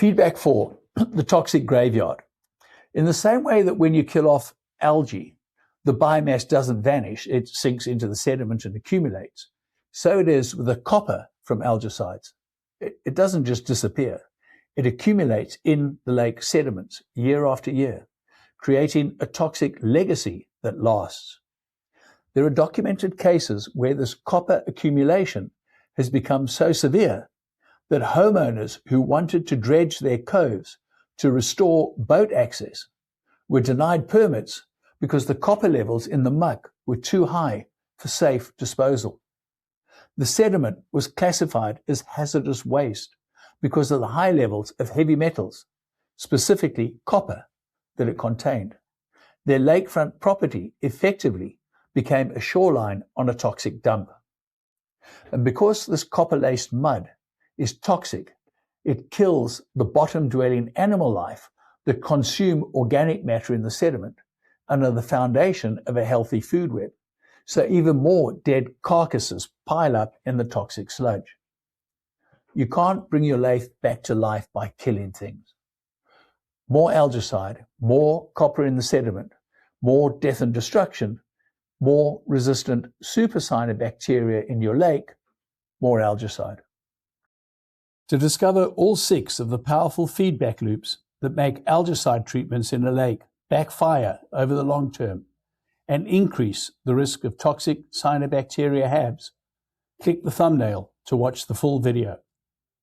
Feedback 4, the toxic graveyard. In the same way that when you kill off algae, the biomass doesn't vanish, it sinks into the sediment and accumulates. So it is with the copper from algaecides. It doesn't just disappear. It accumulates in the lake sediments year after year, creating a toxic legacy that lasts. There are documented cases where this copper accumulation has become so severe that homeowners who wanted to dredge their coves to restore boat access were denied permits because the copper levels in the muck were too high for safe disposal. The sediment was classified as hazardous waste because of the high levels of heavy metals, specifically copper, that it contained. Their lakefront property effectively became a shoreline on a toxic dump. And because this copper-laced mud is toxic, it kills the bottom-dwelling animal life that consume organic matter in the sediment and are the foundation of a healthy food web. So even more dead carcasses pile up in the toxic sludge. You can't bring your lake back to life by killing things. More algaecide, more copper in the sediment, more death and destruction, more resistant supercyanobacteria in your lake, more algaecide. To discover all 6 of the powerful feedback loops that make algaecide treatments in a lake backfire over the long term and increase the risk of toxic cyanobacteria HABs, click the thumbnail to watch the full video.